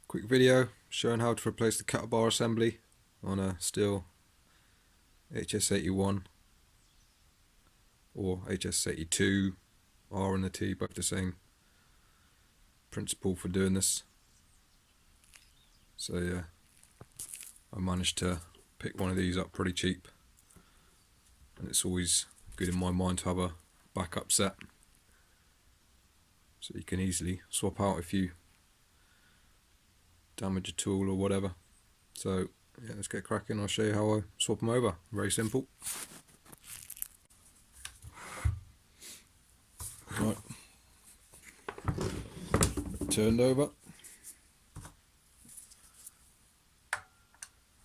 Quick video showing how to replace the cutter bar assembly on a Stihl HS81 or HS82, R and the T, both the same principle for doing this. So yeah, I managed to pick one of these up pretty cheap, and it's always good in my mind to have a backup set so you can easily swap out if you damage a tool or whatever. So yeah, let's get cracking. I'll show you how I swap them over. Very simple. Right, turned over,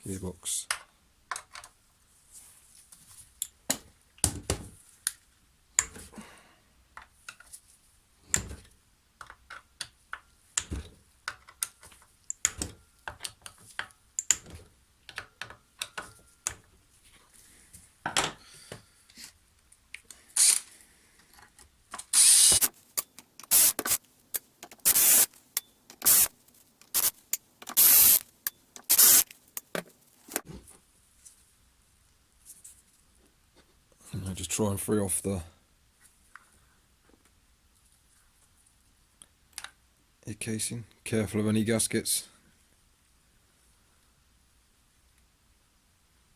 gearbox, and I just try and free off the ear casing. Careful of any gaskets.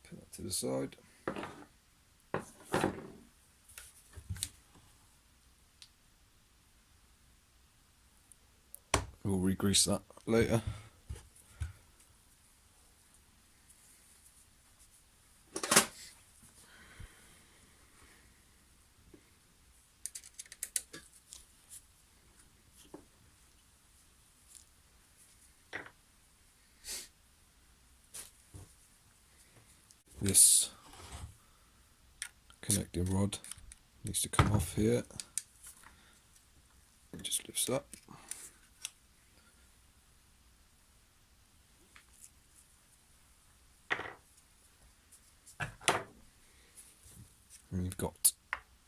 Put that to the side. We'll re-grease that later. This connecting rod needs to come off here. It just lifts up. And you've got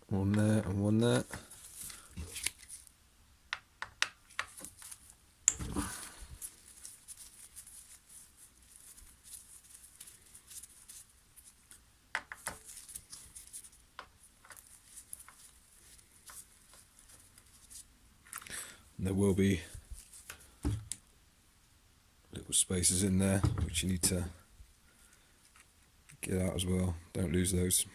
one there and one there. And there will be little spaces in there which you need to get out as well. Don't lose those.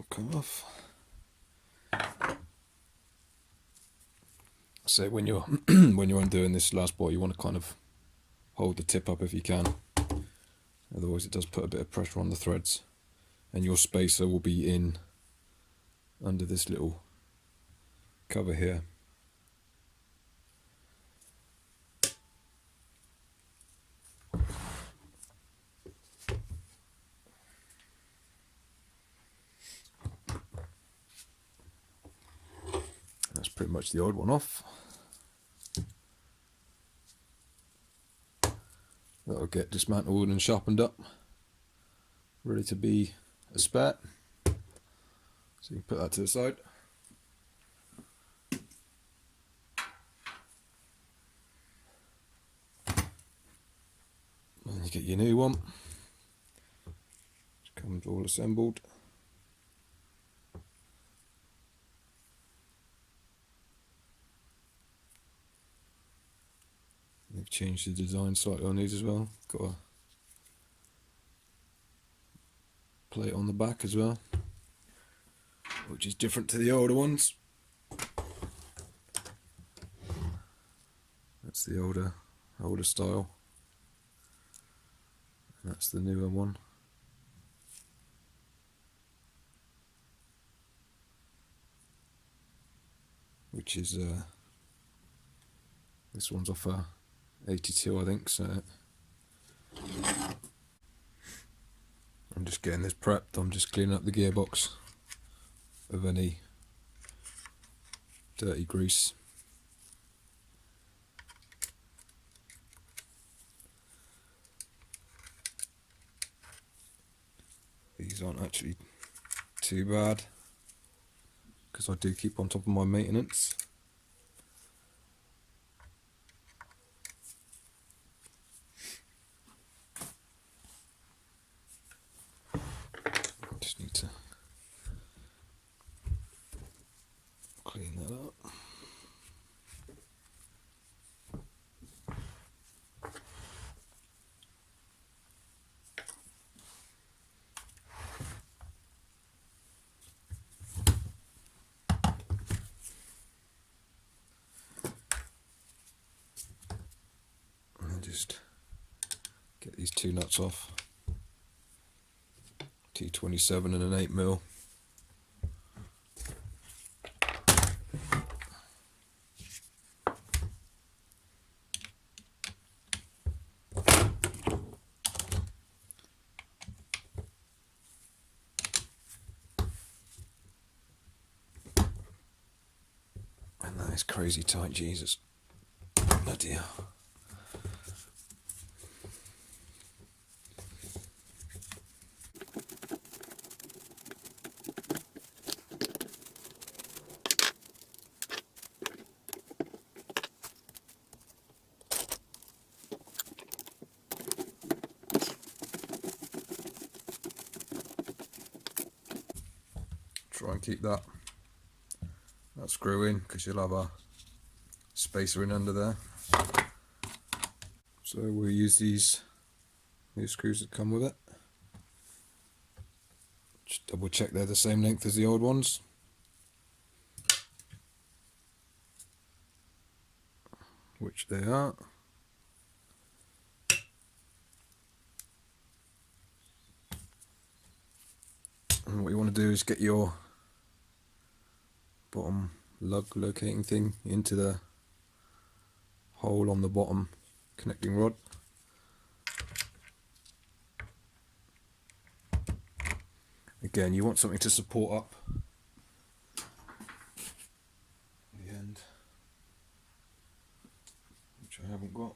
Come off. So when you're when you're undoing this last bar, you want to kind of hold the tip up if you can. Otherwise, it does put a bit of pressure on the threads, and your spacer will be in under this little cover here. That's pretty much the old one off. That'll get dismantled and sharpened up, ready to be a spare. So you can put that to the side. And you get your new one. It comes all assembled. They've changed the design slightly on these as well. Got a plate on the back as well, which is different to the older ones. That's the older style. And that's the newer one. which is this one's off a 82, I think. So I'm just getting this prepped. I'm just cleaning up the gearbox of any dirty grease. These aren't actually too bad because I do keep on top of my maintenance. Just need to clean that up. And just get these two nuts off. T27 and an 8mm. And that is crazy tight, Jesus. Bloody hell. Try and keep that screw in because you'll have a spacer in under there. So we'll use these new screws that come with it. Just double check they're the same length as the old ones. Which they are. And what you want to do is get your bottom lug locating thing into the hole on the bottom connecting rod. Again, you want something to support up the end, which I haven't got.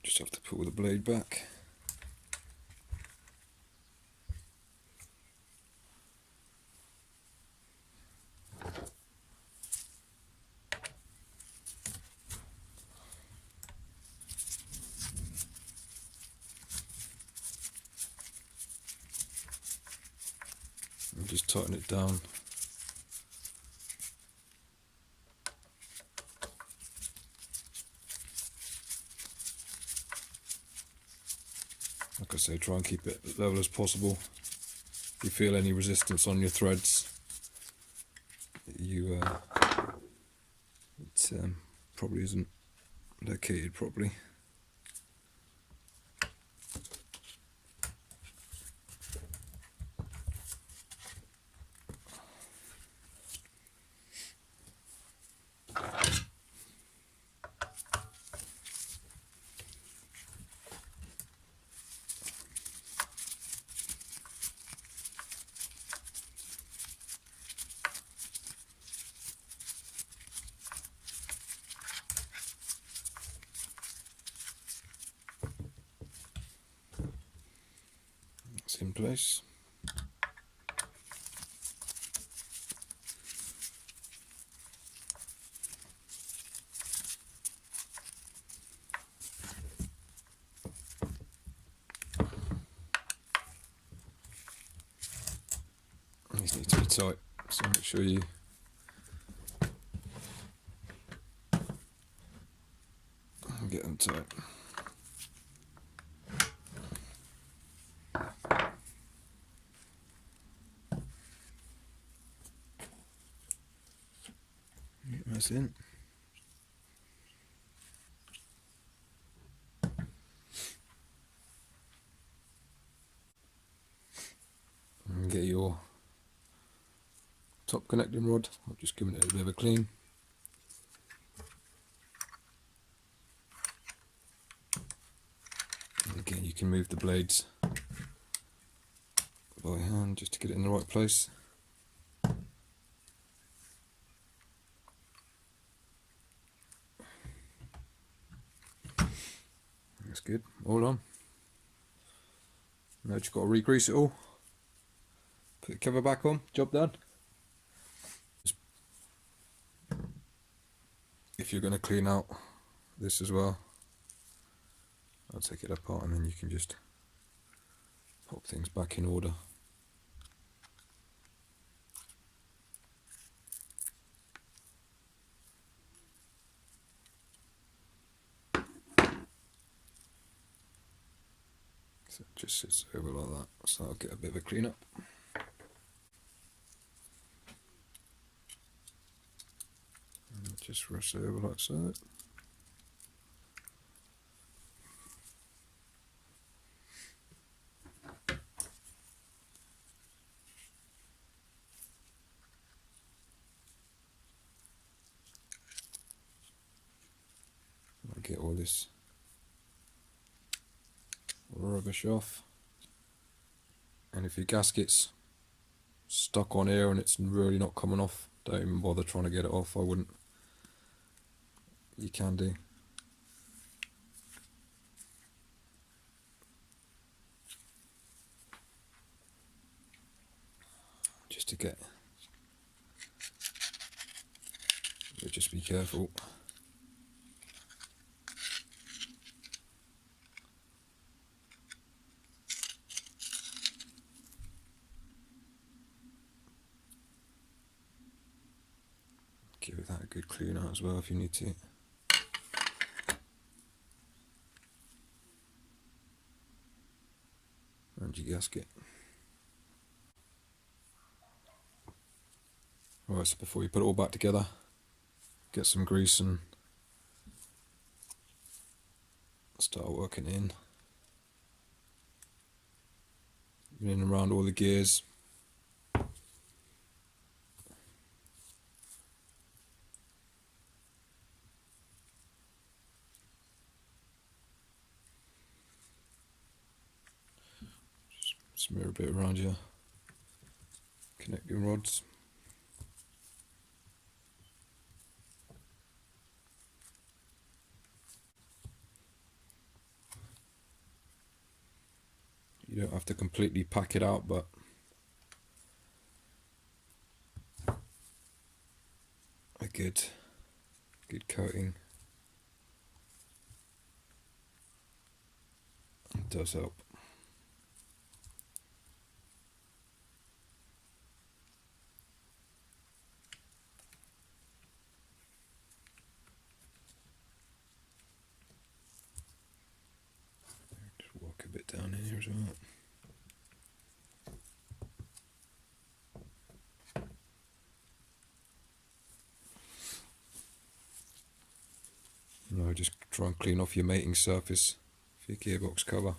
Just have to pull the blade back. And just tighten it down. Like I say, try and keep it as level as possible. If you feel any resistance on your threads, it probably isn't located properly. It's in place. tight, so make sure you get them tight. Get this in. And get your top connecting rod. I'm just giving it a bit of a clean. And again, you can move the blades by hand just to get it in the right place. That's good. All on. Now just got to re-grease it all. Put the cover back on. Job done. If you're going to clean out this as well, I'll take it apart and then you can just pop things back in order. So it just sits over like that, so I'll get a bit of a clean up. And just rush it over like so. I'll get all this rubbish off. And if your gasket's stuck on here and it's really not coming off, don't even bother trying to get it off. I wouldn't. You can do. Just to get, but just be careful. Give that a good clean out as well if you need to. And your gasket. Right, so before you put it all back together, get some grease and start working in and around all the gears. Just smear a bit around your connecting rods. You don't have to completely pack it out, but a good coating does help. Just walk a bit down in here as well. Now just try and clean off your mating surface for your gearbox cover.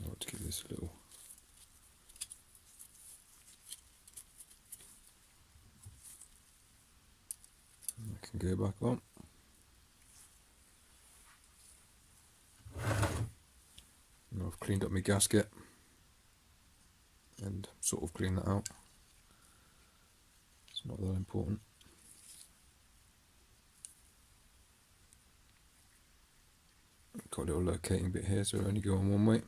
I'll give this a little I can go back on. Now I've cleaned up my gasket and sort of cleaned that out. So not that important. Got a little locating bit here, so it'll only go on one way.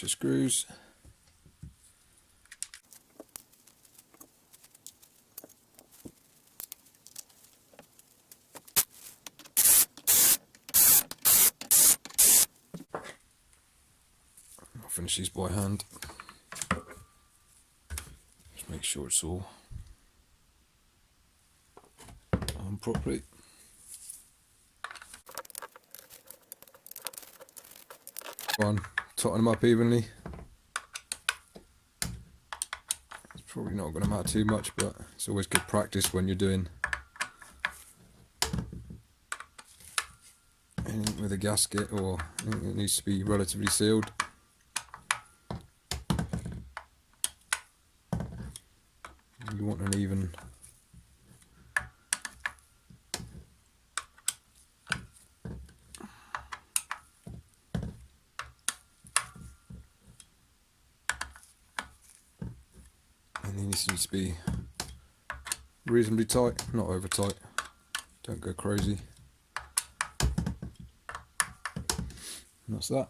Your screws. I'll finish these by hand. Just make sure it's all on properly. One, tighten them up evenly. It's probably not going to matter too much, but it's always good practice when you're doing anything with a gasket or anything that needs to be relatively sealed. You want an even and this needs to be reasonably tight, not over tight. Don't go crazy. And that's that.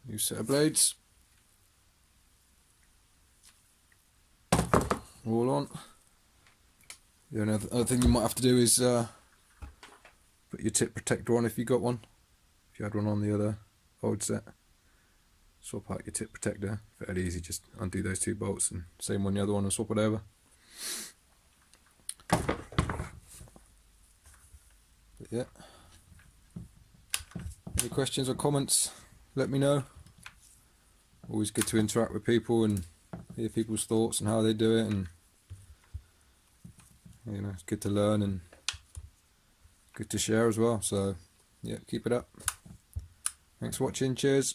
New set of blades. All on. The only other thing you might have to do is put your tip protector on if you got one. If you had one on the other old set. Swap out your tip protector. Fairly easy, just undo those two bolts and same on the other one and swap it over. But yeah. Any questions or comments, let me know. Always good to interact with people and hear people's thoughts and how they do it, and you know, it's good to learn and good to share as well. So yeah, keep it up. Thanks for watching. Cheers.